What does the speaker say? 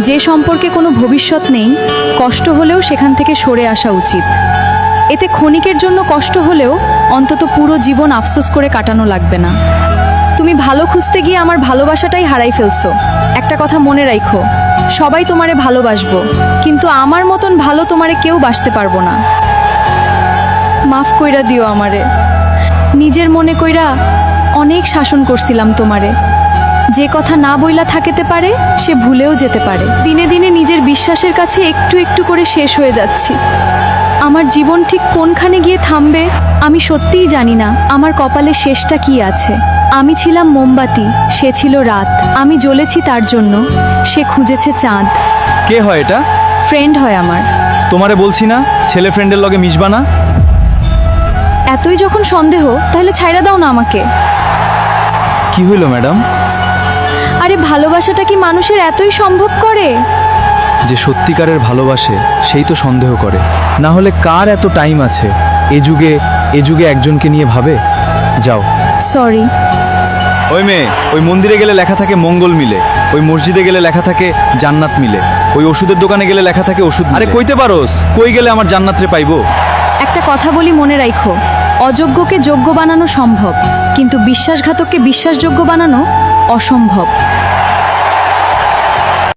যে সম্পর্কে কোনো ভবিষ্যৎ নেই, কষ্ট হলেও সেখান থেকে সরে আসা উচিত। এতে ক্ষণিকের জন্য কষ্ট হলেও অন্তত পুরো জীবন আফসোস করে কাটানো লাগবে না। তুমি ভালো খুঁজতে গিয়ে আমার ভালোবাসাটাই হারাই ফেলছো। একটা কথা মনে রাখো, সবাই তোমারে ভালোবাসবো, কিন্তু আমার মতন ভালো তোমারে কেউ বাসতে পারবো না। মাফ কইরা দিও আমারে। নিজের মনে কইরা অনেক শাসন করছিলাম তোমারে। যে কথা না বইলা থাকিতে পারে সে ভুলেও যেতে পারে। দিনে দিনে নিজের বিশ্বাসের কাছে একটু একটু করে শেষ হয়ে যাচ্ছি। আমার জীবন ঠিক কোনখানে গিয়ে থামবে আমি সত্যিই জানি না। আমার কপালে শেষটা কি আছে। আমি ছিলাম মোমবাতি, সে ছিল রাত। আমি জ্বলেছি তার জন্য, সে খুঁজেছে চাঁদ। কে হয় এটা? ফ্রেন্ড হয় আমার। তোমারে বলছি না ছেলে ফ্রেন্ডের লগে মিশবা না। এতই যখন সন্দেহ তাহলে ছাইড়া দাও না আমাকে। কি হইল ম্যাডাম? আরে ভালোবাসাটা কি মানুষের এতই সম্ভব করে? যে সত্যিকারের ভালোবাসে সেই তো সন্দেহ করে, না হলে কার এত টাইম আছে এ যুগে একজনকে নিয়ে ভাবে। যাও। সরি। ওই মেয়ে, ওই মন্দিরে গেলে লেখা থাকে মঙ্গল মিলে, ওই মসজিদে গেলে লেখা থাকে জান্নাত মিলে, ওই ওষুধের দোকানে গেলে লেখা থাকে ওষুধ। আরে কইতে পারোস কই গেলে আমার জান্নাত রে পাইবো? একটা কথা বলি, মনে রাখো, অযোগ্যকে যোগ্য বানানো সম্ভব, কিন্তু বিশ্বাসঘাতককে বিশ্বাসযোগ্য বানানো অসম্ভব।